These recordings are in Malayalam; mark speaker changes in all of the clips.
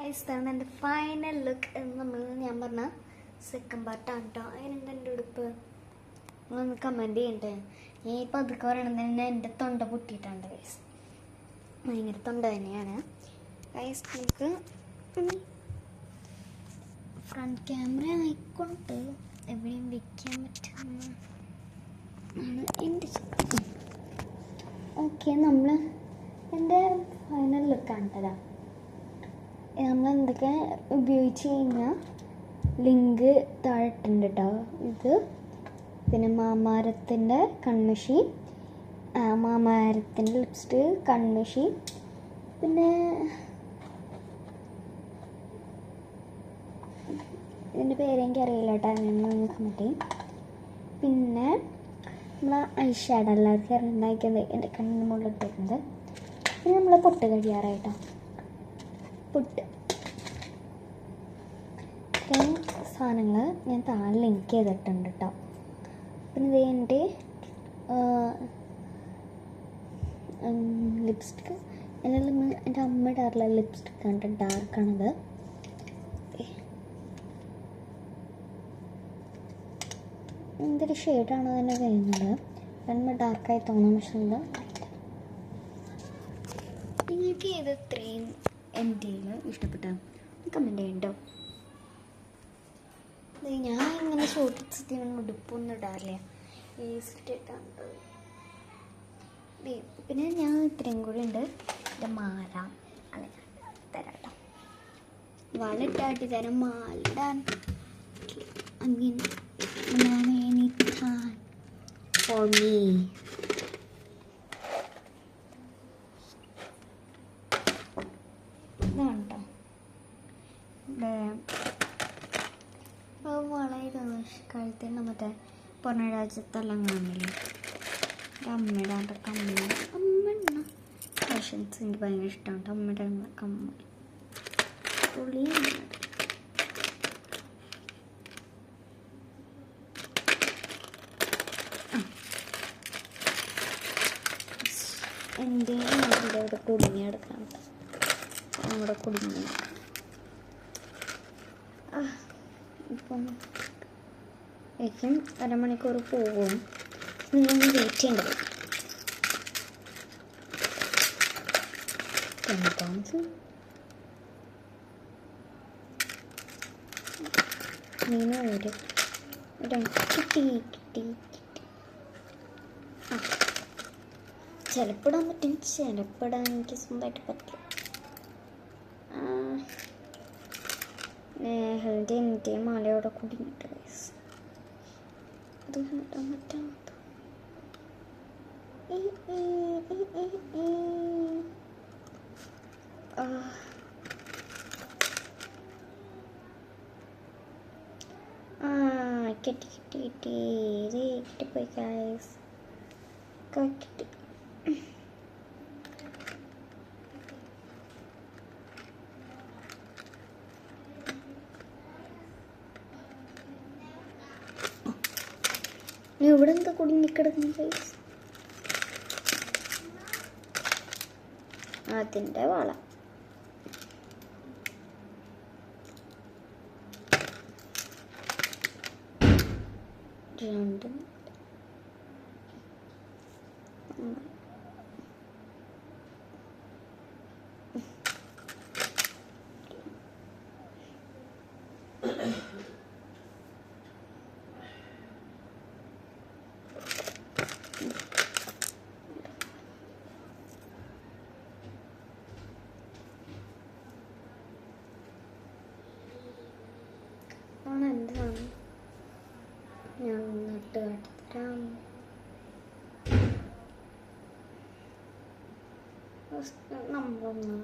Speaker 1: ഇതാണ് എൻ്റെ ഫൈനൽ ലുക്ക് എന്ന് നമ്മൾ ഞാൻ പറഞ്ഞ സെക്കൻഡ് പാർട്ടാണ് കേട്ടോ. അതിനെന്താ എൻ്റെ ഉടുപ്പ് ഒന്ന് കമൻറ്റ് ചെയ്യണ്ടേ. ഞാൻ ഇപ്പോൾ അതൊക്കെ പറയണത് തന്നെ എൻ്റെ തൊണ്ട പൊട്ടിയിട്ടുണ്ട് ഗൈസ്. ഭയങ്കര തൊണ്ട തന്നെയാണ് ഗൈസ്. നമുക്ക് ഫ്രണ്ട് ക്യാമറ ആയിക്കൊണ്ട് എവിടെയും വയ്ക്കാൻ പറ്റുന്ന ആണ് എൻ്റെ ചിത്രം. ഓക്കെ, നമ്മൾ എൻ്റെ ഫൈനൽ ലുക്കാണ് കേട്ടോ. നമ്മൾ എന്തൊക്കെ ഉപയോഗിച്ച് കഴിഞ്ഞാൽ ലിങ്ക് താഴെ ഇട്ടുണ്ട് കേട്ടോ. ഇത് പിന്നെ മാമാരത്തിൻ്റെ കൺമഷി, മാമാരത്തിൻ്റെ ലിപ്സ്റ്റിക്, കൺമഷി, പിന്നെ ഇതിൻ്റെ പേരെനിക്ക് അറിയില്ല കേട്ടോ, അങ്ങനെ കമൻറ്റ് ചെയ്യും. പിന്നെ നമ്മൾ ഐ ഷാഡോ എല്ലാവർക്കും ഉണ്ടാക്കിയത് എൻ്റെ കണ്ണിന് മുകളിൽ ഇട്ടിട്ടുണ്ട്. പിന്നെ നമ്മൾ പൊട്ട് കഴിയാറായിട്ടോ. പൊട്ട് ഇത്രയും സാധനങ്ങൾ ഞാൻ താഴെ ലിങ്ക് ചെയ്തിട്ടുണ്ട് കേട്ടോ. പിന്നെ ഇത് എൻ്റെ ലിപ്സ്റ്റിക്ക് എൻ്റെ അമ്മ ഇടാറുള്ള ലിപ്സ്റ്റിക്കാണ്, ഡാർക്കാണത്. എന്തൊരു ഷെയ്ഡാണോ തന്നെ കഴിയുന്നത്, നമ്മൾ ഡാർക്കായി തോന്നാൻ പറ്റുന്നുണ്ട്. നിങ്ങൾക്ക് ഇത് ഇത്രയും എൻ്റെ ഇഷ്ടപ്പെട്ട കമൻറ്റ് ചെയ്യണ്ടോ. ഞാൻ ഇങ്ങനെ ഷോർട്ട്സ് ഉടുപ്പൊന്നും ഇടാറില്ല, വേസ്റ്റിട്ടാണ്. പിന്നെ ഞാൻ ഇത്രയും കൂടി ഉണ്ട്. എൻ്റെ മാല അല്ല തരാം കേട്ടോ. വളയിട്ടാട്ടി തരാം, മാലിടാൻ അങ്ങനെ ഫോർ മീ. ഇതാണ് കേട്ടോ. വളരെ കഴുത്തിൻ്റെ മറ്റേ പുറം രാജ്യത്തെല്ലാം കാണില്ലേ, അമ്മയുടെ അത് കമ്മൽ. അമ്മ ഫാഷൻസ് എനിക്ക് ഭയങ്കര ഇഷ്ടമാണ്. അമ്മയുടെ കമ്മൽ പുളി. എൻ്റെ ഇവിടെ കുടുങ്ങിയെടുക്കണം, നമ്മുടെ കുടുങ്ങി. ഇപ്പം ഏകദേശം അരമണിക്കൂർ പോകും. നിങ്ങൾ വെയിറ്റ് ചെയ്യേണ്ടത്. മീന വരും കിട്ടി. ചിലപ്പോൾ ഇടാൻ പറ്റും, ചിലപ്പോൾ ഇടാൻ എനിക്ക് സ്വന്തമായിട്ട് പറ്റില്ല. നേഹലിൻ്റെ മാലയോടെ കുടുങ്ങിയിട്ട് അത് ഇടാൻ പറ്റാത്ത. കിട്ടിപ്പോയി ഗൈസ്, കിട്ടി. ഇവിടെ എന്താ കുടുങ്ങിക്കിടക്കുന്നു ഗൈസ്? അതിൻ്റെ വള. രണ്ടും എന്താണ് ഞാൻ നട്ട് കാട്ടിത്തരാം. നമ്മളൊന്ന്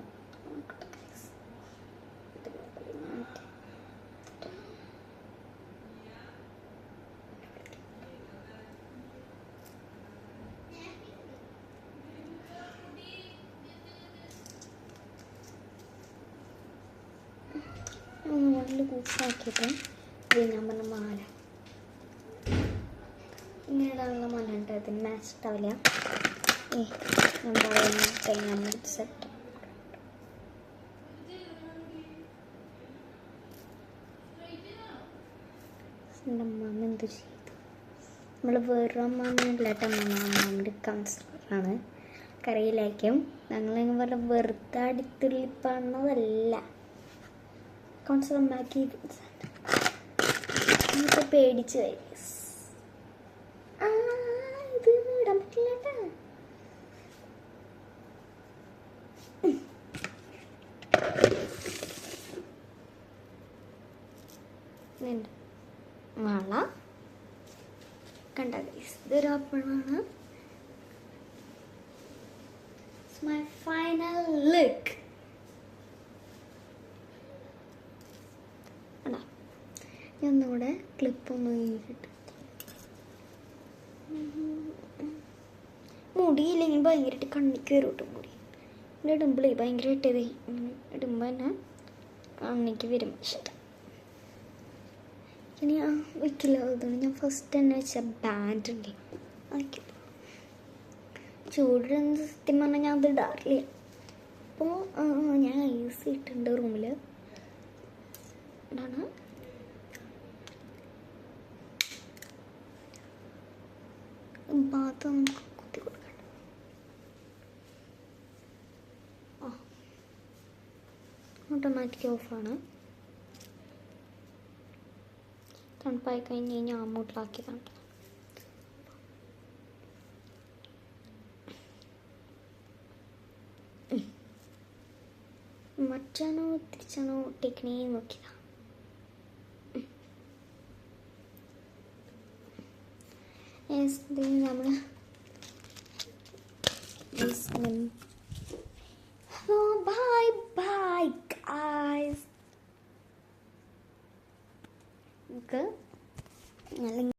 Speaker 1: നല്ല കൂട്ടാക്കിയിട്ട് ഞാൻ പറഞ്ഞ മാല ഇങ്ങനെ ഇടാനുള്ള മാല ഉണ്ട്. അതിന് മാച്ച് ഉണ്ടാവില്ല. ഞാൻ പറയുന്ന സെറ്റ് എൻ്റെ അമ്മ എന്ത് ചെയ്തു? നമ്മൾ വേറൊരു അമ്മല്ല കേട്ടോ, അമ്മമ്മൻ്റെ കൗൺസിലറാണ്. കറിയിലേക്കും ഞങ്ങളിങ്ങനെ പറഞ്ഞ വെറുതെ അടിത്തുള്ളിപ്പണതല്ല, കൗൺസിലർ ഉണ്ടാക്കി പേടിച്ച് പോയി. ഇത് ഇടാൻ പറ്റില്ല കേട്ടോ. വള കണ്ട ഇതൊരു ഓപ്പണാണ്. My final look. ഞാൻ ഒന്നുകൂടെ ക്ലിപ്പൊന്ന് കഴിഞ്ഞിട്ട് മുടിയില്ലെങ്കിൽ ഭയങ്കരമായിട്ട് കണ്ണി കയറി കിട്ടും. മുടി ഇടുമ്പോഴേ ഭയങ്കരമായിട്ട് ഇടുമ്പോൾ തന്നെ കണ്ണിക്ക് വരും. ഇഷ്ടം ഇനി വയ്ക്കില്ല. അതുകൊണ്ട് ഞാൻ ഫസ്റ്റ് തന്നെ വെച്ച ബാൻഡ് ഉണ്ട്, അതൊക്കെ ചൂടിരുന്ന് സത്യം പറഞ്ഞാൽ ഞാൻ അത് ഇടാറില്ല. അപ്പോൾ ഞാൻ ഐസ് ഇട്ടിട്ടുണ്ട് റൂമിൽ. എന്താണ് ഭാഗത്ത് നമുക്ക് കുത്തി കൊടുക്കണ്ട. ഓട്ടോമാറ്റിക് ഓഫാണ്. തണുപ്പായി കഴിഞ്ഞ് കഴിഞ്ഞാൽ അങ്ങോട്ടിലാക്കിയതാണ്. മറ്റാണോ തിരിച്ചാണോ ടെക്നീ നോക്കിയതാ. നമ്മൾ ബൈ ബൈ ഗൈസ്. നമുക്ക് നല്ല